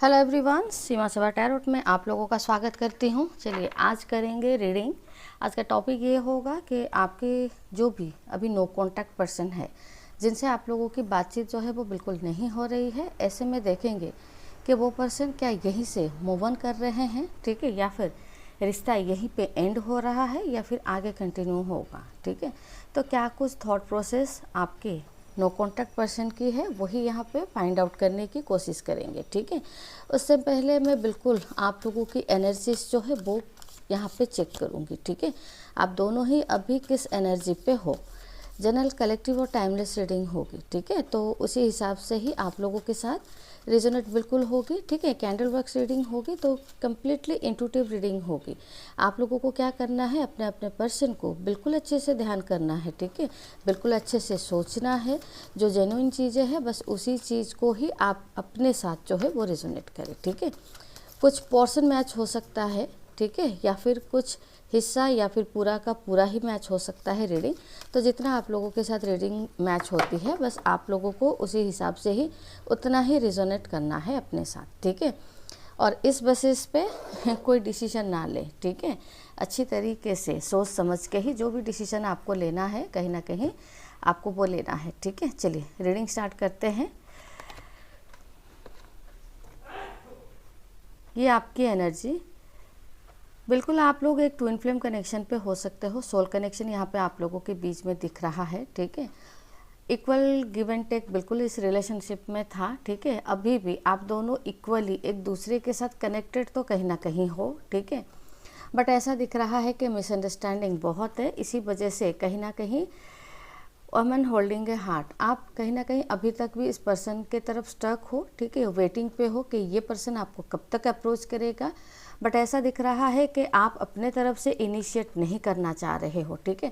Hello everyone, सीमा सभा tarot में आप लोगों का स्वागत करती हूँ। चलिए आज करेंगे रीडिंग। आज का टॉपिक ये होगा कि आपके जो भी अभी नो कांटेक्ट पर्सन है, जिनसे आप लोगों की बातचीत जो है वो बिल्कुल नहीं हो रही है, ऐसे में देखेंगे कि वो पर्सन क्या यहीं से मूव ऑन कर रहे हैं, ठीक है, या फिर रिश्ता यहीं पे एंड हो रहा है या फिर आगे कंटिन्यू होगा, ठीक है। तो क्या कुछ थॉट प्रोसेस आपके नो कॉन्टैक्ट पर्सन की है, वही यहाँ पे फाइंड आउट करने की कोशिश करेंगे, ठीक है। उससे पहले मैं बिल्कुल आप लोगों की एनर्जीज जो है वो यहाँ पे चेक करूँगी, ठीक है। आप दोनों ही अभी किस एनर्जी पे हो। जनरल, कलेक्टिव और टाइमलेस रीडिंग होगी, ठीक है। तो उसी हिसाब से ही आप लोगों के साथ रिजोनेट बिल्कुल होगी, ठीक है। कैंडल वर्क्स रीडिंग होगी तो कम्प्लीटली इंट्यूटिव रीडिंग होगी। आप लोगों को क्या करना है, अपने अपने पर्सन को बिल्कुल अच्छे से ध्यान करना है, ठीक है। बिल्कुल अच्छे से सोचना है, जो जेन्युइन चीज़ें हैं बस उसी चीज़ को ही आप अपने साथ जो है वो रिजोनेट करें, ठीक है। कुछ पोर्शन मैच हो सकता है, ठीक है, या फिर कुछ हिस्सा या फिर पूरा का पूरा ही मैच हो सकता है रीडिंग। तो जितना आप लोगों के साथ रीडिंग मैच होती है बस आप लोगों को उसी हिसाब से ही उतना ही रिजोनेट करना है अपने साथ, ठीक है। और इस बेसिस पे कोई डिसीजन ना ले, ठीक है। अच्छी तरीके से सोच समझ के ही जो भी डिसीजन आपको लेना है, कहीं ना कहीं आपको वो लेना है, ठीक है। चलिए रीडिंग स्टार्ट करते हैं। ये आपकी एनर्जी, बिल्कुल आप लोग एक ट्विन फ्लेम कनेक्शन पे हो सकते हो। सोल कनेक्शन यहाँ पे आप लोगों के बीच में दिख रहा है, ठीक है। इक्वल गिव एंड टेक बिल्कुल इस रिलेशनशिप में था, ठीक है। अभी भी आप दोनों इक्वली एक दूसरे के साथ कनेक्टेड तो कहीं ना कहीं हो, ठीक है। बट ऐसा दिख रहा है कि मिसअंडरस्टैंडिंग बहुत है, इसी वजह से कहीं ना कहीं वुमन होल्डिंग ए हार्ट, आप कहीं ना कहीं अभी तक भी इस पर्सन के तरफ स्टक हो, ठीक है। वेटिंग पे हो कि ये पर्सन आपको कब तक अप्रोच करेगा। बट ऐसा दिख रहा है कि आप अपने तरफ से इनिशिएट नहीं करना चाह रहे हो, ठीक है।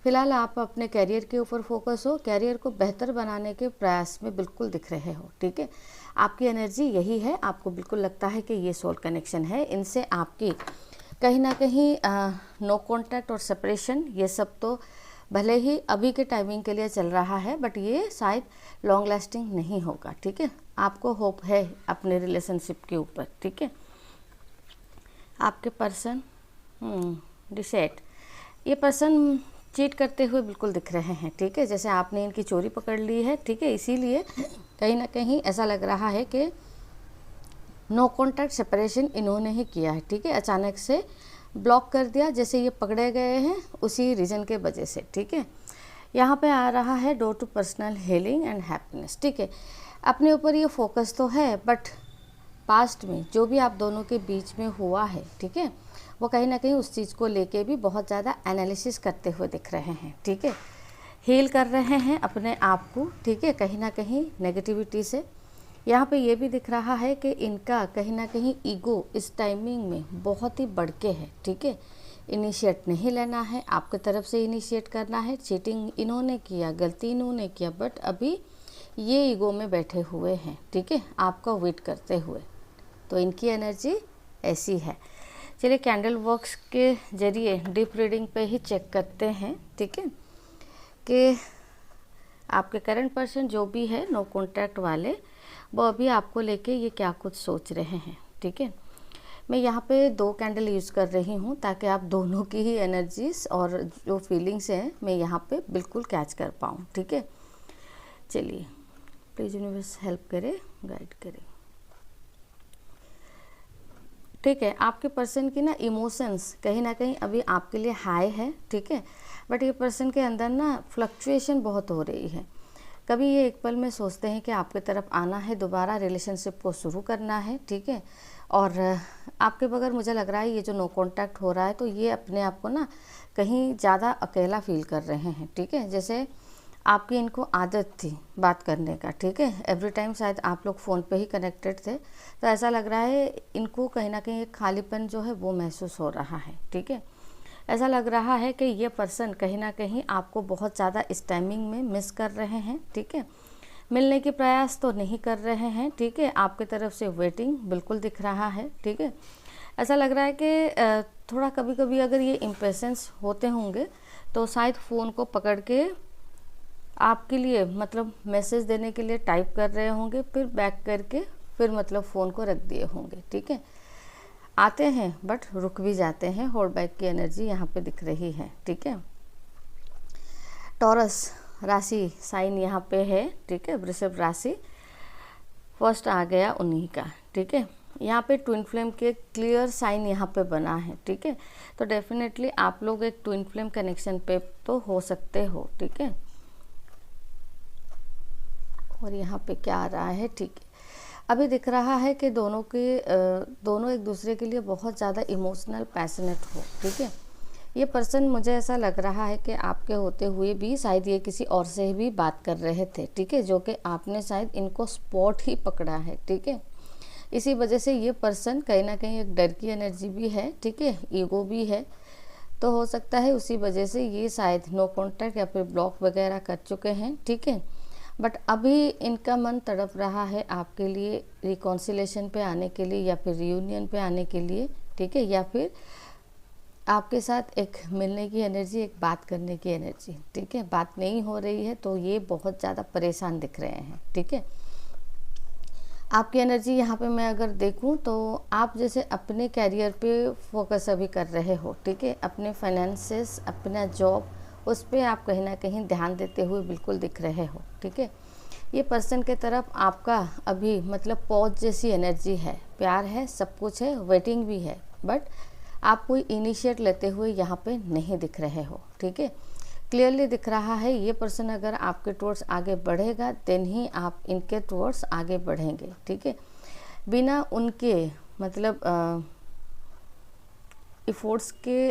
फिलहाल आप अपने कैरियर के ऊपर फोकस हो, कैरियर को बेहतर बनाने के प्रयास में बिल्कुल दिख रहे हो, ठीक है। आपकी एनर्जी यही है, आपको बिल्कुल लगता है कि ये सोल कनेक्शन है, इनसे आपकी कहीं ना कहीं नो कॉन्टैक्ट और सेपरेशन, ये सब तो भले ही अभी के टाइमिंग के लिए चल रहा है बट ये शायद लॉन्ग लास्टिंग नहीं होगा, ठीक है। आपको होप है अपने रिलेशनशिप के ऊपर, ठीक है। आपके पर्सन डिसाइड, ये पर्सन चीट करते हुए बिल्कुल दिख रहे हैं, ठीक है। जैसे आपने इनकी चोरी पकड़ ली है, ठीक है। इसीलिए कहीं ना कहीं ऐसा लग रहा है कि नो कॉन्टैक्ट सेपरेशन इन्होंने ही किया है, ठीक है। अचानक से ब्लॉक कर दिया, जैसे ये पकड़े गए हैं उसी रीज़न के वजह से, ठीक है। यहाँ पे आ रहा है door to personal healing and happiness, ठीक है। अपने ऊपर ये फोकस तो है बट पास्ट में जो भी आप दोनों के बीच में हुआ है, ठीक है, वो कहीं ना कहीं उस चीज़ को लेके भी बहुत ज़्यादा एनालिसिस करते हुए दिख रहे हैं, ठीक है। हील कर रहे हैं अपने आप को, ठीक है, कहीं ना कहीं नेगेटिविटी से। यहाँ पे ये भी दिख रहा है कि इनका कहीं ना कहीं ईगो इस टाइमिंग में बहुत ही बढ़ के है, ठीक है। इनिशिएट नहीं लेना है, आपकी तरफ से इनिशिएट करना है। चीटिंग इन्होंने किया, गलती इन्होंने किया, बट अभी ये ईगो में बैठे हुए हैं, ठीक है, आपका वेट करते हुए। तो इनकी एनर्जी ऐसी है। चलिए कैंडल वर्क्स के जरिए डीप रीडिंग पे ही चेक करते हैं, ठीक है, कि आपके करंट पर्सन जो भी है नो कॉन्टैक्ट वाले, वो अभी आपको लेके ये क्या कुछ सोच रहे हैं, ठीक है। मैं यहाँ पे 2 कैंडल यूज़ कर रही हूँ ताकि आप दोनों की ही एनर्जीज और जो फीलिंग्स हैं मैं यहाँ पे बिल्कुल कैच कर पाऊँ, ठीक है। चलिए प्लीज़ यूनिवर्स हेल्प करे, गाइड करे, ठीक है। आपके पर्सन की ना इमोशंस कहीं ना कहीं अभी आपके लिए हाई है, ठीक है। बट ये पर्सन के अंदर ना फ्लक्चुएशन बहुत हो रही है। कभी ये एक पल में सोचते हैं कि आपके तरफ आना है, दोबारा रिलेशनशिप को शुरू करना है, ठीक है। और आपके बगैर मुझे लग रहा है ये जो नो कॉन्टैक्ट हो रहा है तो ये अपने आप को ना कहीं ज़्यादा अकेला फील कर रहे हैं, ठीक है। जैसे आपकी इनको आदत थी बात करने का, ठीक है। एवरी टाइम शायद आप लोग फ़ोन पे ही कनेक्टेड थे, तो ऐसा लग रहा है इनको कहीं ना कहीं एक खालीपन जो है वो महसूस हो रहा है, ठीक है। ऐसा लग रहा है कि ये पर्सन कहीं ना कहीं आपको बहुत ज़्यादा इस टाइमिंग में मिस कर रहे हैं, ठीक है। मिलने के प्रयास तो नहीं कर रहे हैं, ठीक है। आपके तरफ से वेटिंग बिल्कुल दिख रहा है, ठीक है। ऐसा लग रहा है कि थोड़ा कभी कभी अगर ये इम्पेशेंस होते होंगे तो शायद फ़ोन को पकड़ के आपके लिए मतलब मैसेज देने के लिए टाइप कर रहे होंगे, फिर बैक करके फिर मतलब फ़ोन को रख दिए होंगे, ठीक है। आते हैं बट रुक भी जाते हैं, होल्ड बैक की एनर्जी यहाँ पे दिख रही है, ठीक है। टॉरस राशि साइन यहाँ पे है, ठीक है, वृषभ राशि फर्स्ट आ गया उन्हीं का, ठीक है। यहाँ पे ट्विन फ्लेम के क्लियर साइन यहाँ पे बना है, ठीक है। तो डेफिनेटली आप लोग एक ट्विन फ्लेम कनेक्शन पे तो हो सकते हो, ठीक है। और यहाँ पे क्या आ रहा है, ठीक है, अभी दिख रहा है कि दोनों एक दूसरे के लिए बहुत ज़्यादा इमोशनल पैशनेट हो, ठीक है। ये पर्सन मुझे ऐसा लग रहा है कि आपके होते हुए भी शायद ये किसी और से भी बात कर रहे थे, ठीक है, जो कि आपने शायद इनको स्पॉट ही पकड़ा है, ठीक है। इसी वजह से ये पर्सन कहीं ना कहीं एक डर की एनर्जी भी है, ठीक है, ईगो भी है, तो हो सकता है उसी वजह से ये शायद नो कॉन्टैक्ट या फिर ब्लॉक वगैरह कर चुके हैं, ठीक है। बट अभी इनका मन तड़प रहा है आपके लिए रिकॉन्सिलेशन पे आने के लिए या फिर रियूनियन पे आने के लिए, ठीक है, या फिर आपके साथ एक मिलने की एनर्जी, एक बात करने की एनर्जी, ठीक है। बात नहीं हो रही है तो ये बहुत ज़्यादा परेशान दिख रहे हैं, ठीक है। आपकी एनर्जी यहाँ पे मैं अगर देखूँ तो आप जैसे अपने कैरियर पे फोकस अभी कर रहे हो, ठीक है, अपने फाइनेंसेस, अपना जॉब, उस पर आप कहीं ना कहीं ध्यान देते हुए बिल्कुल दिख रहे हो, ठीक है। ये पर्सन के तरफ आपका अभी मतलब पॉज जैसी एनर्जी है, प्यार है, सब कुछ है, वेटिंग भी है, बट आप कोई इनिशिएट लेते हुए यहाँ पे नहीं दिख रहे हो, ठीक है। क्लियरली दिख रहा है ये पर्सन अगर आपके टुवर्ड्स आगे बढ़ेगा देन ही आप इनके टुवर्ड्स आगे बढ़ेंगे, ठीक है। बिना उनके मतलब इफ़ोर्ट्स के,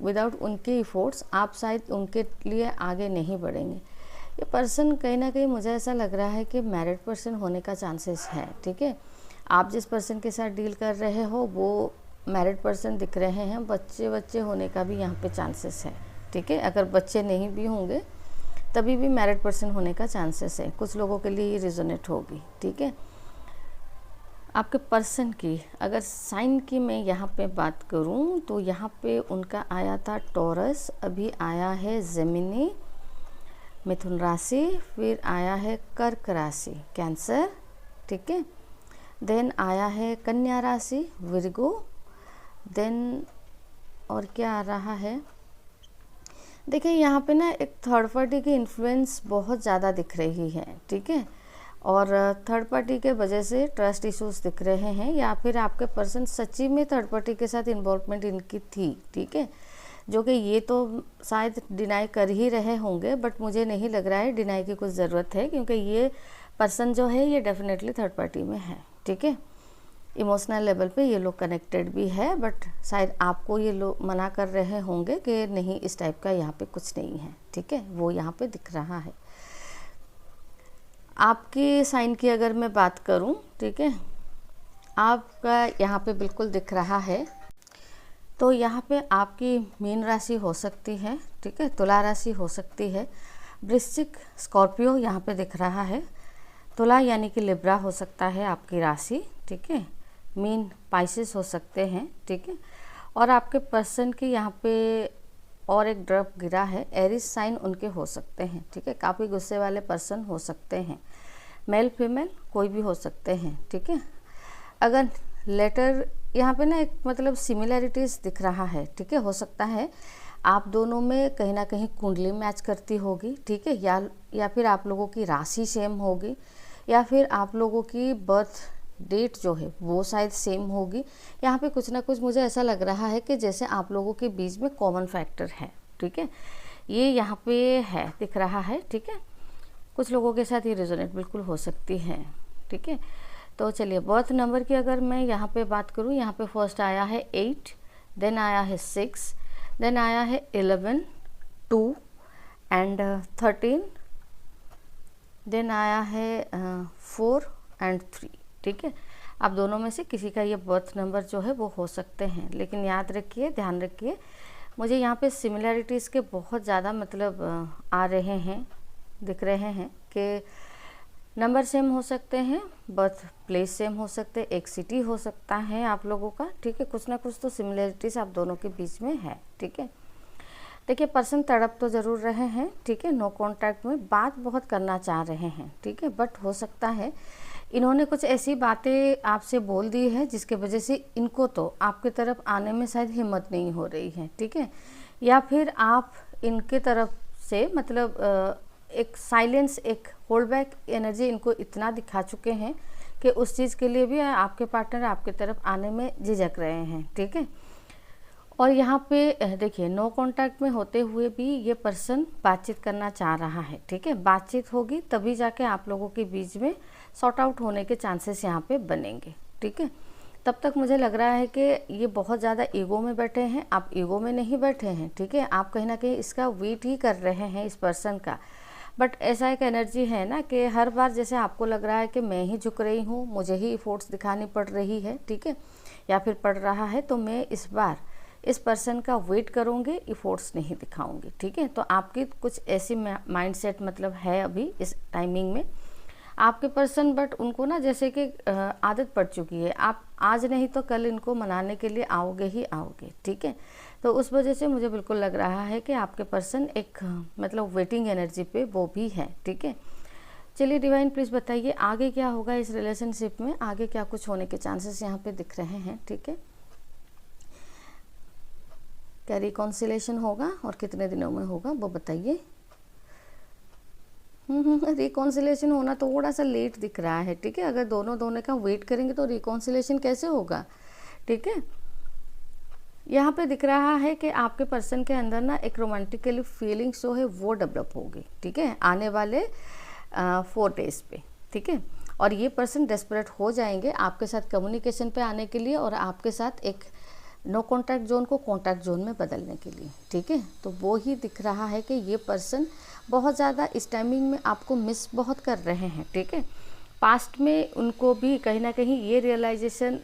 विदाउट उनके इफ़ोर्ट्स आप शायद उनके लिए आगे नहीं बढ़ेंगे। ये पर्सन कहीं ना कहीं मुझे ऐसा लग रहा है कि मैरिड पर्सन होने का चांसेस है, ठीक है। आप जिस पर्सन के साथ डील कर रहे हो वो मैरिड पर्सन दिख रहे हैं, बच्चे होने का भी यहाँ पे चांसेस है, ठीक है। अगर बच्चे नहीं भी होंगे तभी भी मैरिड पर्सन होने का चांसेस है, कुछ लोगों के लिए ये रिजोनेट होगी, ठीक है। आपके पर्सन की अगर साइन की मैं यहाँ पे बात करूँ तो यहाँ पे उनका आया था टॉरस, अभी आया है जेमिनी मिथुन राशि, फिर आया है कर्क राशि कैंसर, ठीक है, देन आया है कन्या राशि विर्गो, देन और क्या आ रहा है, देखिए यहाँ पे ना एक थर्ड पार्टी की इन्फ्लुएंस बहुत ज़्यादा दिख रही है, ठीक है। और थर्ड पार्टी के वजह से ट्रस्ट इश्यूज दिख रहे हैं या फिर आपके पर्सन सच्ची में थर्ड पार्टी के साथ इन्वॉल्वमेंट इनकी थी, ठीक है, जो कि ये तो शायद डिनाई कर ही रहे होंगे, बट मुझे नहीं लग रहा है डिनाई की कुछ ज़रूरत है, क्योंकि ये पर्सन जो है ये डेफिनेटली थर्ड पार्टी में है, ठीक है। इमोशनल लेवल पे ये लोग कनेक्टेड भी है, बट शायद आपको ये लोग मना कर रहे होंगे कि नहीं इस टाइप का यहाँ पे कुछ नहीं है, ठीक है, वो यहाँ पे दिख रहा है। आपकी साइन की अगर मैं बात करूँ, ठीक है, आपका यहाँ पे बिल्कुल दिख रहा है, तो यहाँ पे आपकी मीन राशि हो सकती है, ठीक है, तुला राशि हो सकती है, वृश्चिक स्कॉर्पियो यहाँ पे दिख रहा है, तुला यानी कि लिब्रा हो सकता है आपकी राशि, ठीक है, मीन पाइसेस हो सकते हैं, ठीक है। और आपके पर्सन की यहाँ पे और एक ड्रॉप गिरा है, एरिस साइन उनके हो सकते हैं, ठीक है, काफ़ी गुस्से वाले पर्सन हो सकते हैं, मेल फीमेल कोई भी हो सकते हैं, ठीक है। अगर लेटर यहाँ पे ना एक मतलब सिमिलैरिटीज़ दिख रहा है, ठीक है, हो सकता है आप दोनों में कहीं ना कहीं कुंडली मैच करती होगी, ठीक है, या फिर आप लोगों की राशि सेम होगी, या फिर आप लोगों की बर्थ डेट जो है वो शायद सेम होगी। यहाँ पे कुछ ना कुछ मुझे ऐसा लग रहा है कि जैसे आप लोगों के बीच में कॉमन फैक्टर है, ठीक है, ये यहाँ पे है दिख रहा है, ठीक है। कुछ लोगों के साथ ये रेजोनेट बिल्कुल हो सकती है, ठीक है। तो चलिए बर्थ नंबर की अगर मैं यहाँ पे बात करूँ, यहाँ पे फर्स्ट आया है 8, देन आया है 6, देन आया है 11, 2 एंड 13, देन आया है 4 एंड 3, ठीक है। आप दोनों में से किसी का ये बर्थ नंबर जो है वो हो सकते हैं, लेकिन याद रखिए, ध्यान रखिए, मुझे यहाँ पे सिमिलैरिटीज़ के बहुत ज़्यादा मतलब आ रहे हैं, दिख रहे हैं कि नंबर सेम हो सकते हैं, बर्थ प्लेस सेम हो सकते, एक सिटी हो सकता है आप लोगों का, ठीक है, कुछ ना कुछ तो सिमिलैरिटीज़ आप दोनों के बीच में है, ठीक है। देखिए पर्सन तड़प तो ज़रूर रहे हैं, ठीक है, नो कॉन्टैक्ट में बात बहुत करना चाह रहे हैं, ठीक है, बट हो सकता है इन्होंने कुछ ऐसी बातें आपसे बोल दी है जिसके वजह से इनको तो आपके तरफ आने में शायद हिम्मत नहीं हो रही है, ठीक है। या फिर आप इनके तरफ से मतलब एक साइलेंस, एक होल्ड बैक एनर्जी इनको इतना दिखा चुके हैं कि उस चीज़ के लिए भी आपके पार्टनर आपके तरफ आने में झिझक रहे हैं, ठीक है। और यहाँ पे देखिए नो कांटेक्ट में होते हुए भी ये पर्सन बातचीत करना चाह रहा है, ठीक है। बातचीत होगी तभी जाके आप लोगों के बीच में सॉर्ट आउट होने के चांसेस यहाँ पे बनेंगे, ठीक है। तब तक मुझे लग रहा है कि ये बहुत ज़्यादा ईगो में बैठे हैं, आप ईगो में नहीं बैठे हैं, ठीक है। आप कहीं ना कहीं इसका वेट ही कर रहे हैं इस पर्सन का। बट ऐसा एक एनर्जी है ना कि हर बार जैसे आपको लग रहा है कि मैं ही झुक रही हूँ, मुझे ही एफर्ट्स दिखानी पड़ रही है, ठीक है, या फिर पड़ रहा है, तो मैं इस बार इस पर्सन का वेट करूँगी, एफर्ट्स नहीं दिखाऊंगी, ठीक है। तो आपकी कुछ ऐसी माइंडसेट मतलब है अभी इस टाइमिंग में आपके पर्सन, बट उनको ना जैसे कि आदत पड़ चुकी है, आप आज नहीं तो कल इनको मनाने के लिए आओगे ही आओगे, ठीक है। तो उस वजह से मुझे बिल्कुल लग रहा है कि आपके पर्सन एक मतलब वेटिंग एनर्जी पे वो भी है, ठीक है। चलिए डिवाइन प्लीज़ बताइए आगे क्या होगा इस रिलेशनशिप में, आगे क्या कुछ होने के चांसेस यहाँ पे दिख रहे हैं, ठीक है। क्या रिकॉन्सिलेशन होगा और कितने दिनों में होगा वो बताइए। रिकॉन्सिलेशन होना थोड़ा सा लेट दिख रहा है, ठीक है। अगर दोनों का वेट करेंगे तो रिकॉन्सिलेशन कैसे होगा, ठीक है। यहाँ पे दिख रहा है कि आपके पर्सन के अंदर ना एक रोमांटिकली फीलिंग्स जो है वो डेवलप होगी, ठीक है, आने वाले 4 डेज पे, ठीक है। और ये पर्सन डेस्परेट हो जाएंगे आपके साथ कम्युनिकेशन पे आने के लिए और आपके साथ एक नो कॉन्टैक्ट जोन को कॉन्टैक्ट जोन में बदलने के लिए, ठीक है। तो वो ही दिख रहा है कि ये पर्सन बहुत ज़्यादा इस टाइमिंग में आपको मिस बहुत कर रहे हैं, ठीक है। पास्ट में उनको भी कहीं ना कहीं ये रियलाइजेशन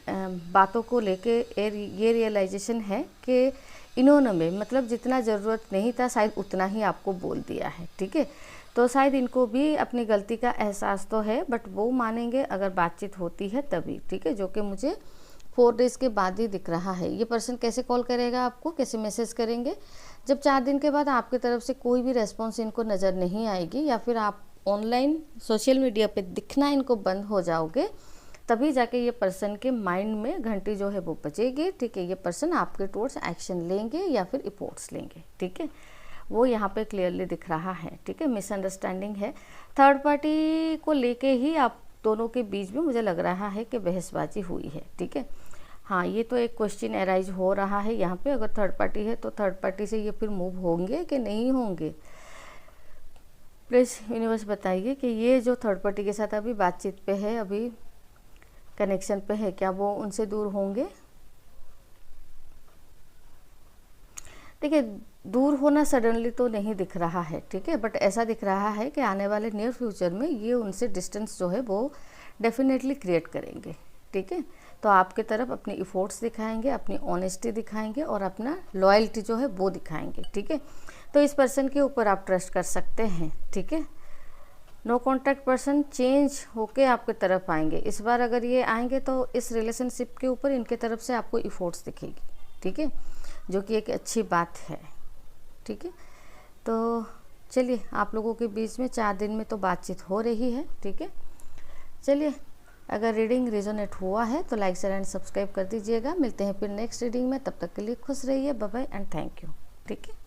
बातों को लेके ये रियलाइजेशन है कि इन्होंने में मतलब जितना ज़रूरत नहीं था शायद उतना ही आपको बोल दिया है, ठीक है। तो शायद इनको भी अपनी गलती का एहसास तो है, बट वो मानेंगे अगर बातचीत होती है तभी, ठीक है, जो कि मुझे 4 डेज के बाद ही दिख रहा है। ये पर्सन कैसे कॉल करेगा आपको, कैसे मैसेज करेंगे, जब 4 दिन के बाद आपकी तरफ से कोई भी रेस्पॉन्स इनको नज़र नहीं आएगी या फिर आप ऑनलाइन सोशल मीडिया पे दिखना इनको बंद हो जाओगे, तभी जाके ये पर्सन के माइंड में घंटी जो है वो बजेगी, ठीक है। ये पर्सन आपके टुवर्ड्स एक्शन लेंगे या फिर एफर्ट्स लेंगे, ठीक है, वो यहाँ पे क्लियरली दिख रहा है, ठीक है। मिसअंडरस्टैंडिंग है, थर्ड पार्टी को लेके ही आप दोनों के बीच में मुझे लग रहा है कि बहसबाजी हुई है, ठीक है। हाँ, ये तो एक क्वेश्चन अराइज हो रहा है यहाँ पे, अगर थर्ड पार्टी है तो थर्ड पार्टी से ये फिर मूव होंगे कि नहीं होंगे। प्लीज़ यूनिवर्स बताइए कि ये जो थर्ड पार्टी के साथ अभी बातचीत पे है, अभी कनेक्शन पे है, क्या वो उनसे दूर होंगे। देखिए दूर होना सडनली तो नहीं दिख रहा है, ठीक है, बट ऐसा दिख रहा है कि आने वाले नियर फ्यूचर में ये उनसे डिस्टेंस जो है वो डेफिनेटली क्रिएट करेंगे, ठीक है। तो आपके तरफ अपनी इफोर्ट्स दिखाएंगे, अपनी ऑनेस्टी दिखाएंगे और अपना लॉयल्टी जो है वो दिखाएंगे, ठीक है। तो इस पर्सन के ऊपर आप ट्रस्ट कर सकते हैं, ठीक है। नो कॉन्टैक्ट पर्सन चेंज होके आपके तरफ आएंगे इस बार, अगर ये आएंगे तो इस रिलेशनशिप के ऊपर इनके तरफ से आपको इफोर्ट्स दिखेगी, ठीक है, जो कि एक अच्छी बात है, ठीक है। तो चलिए आप लोगों के बीच में 4 दिन में तो बातचीत हो रही है, ठीक है। चलिए अगर रीडिंग रेजोनेट हुआ है तो लाइक शेयर एंड सब्सक्राइब कर दीजिएगा। मिलते हैं फिर नेक्स्ट रीडिंग में, तब तक के लिए खुश रहिए, bye bye and thank you, ठीक है।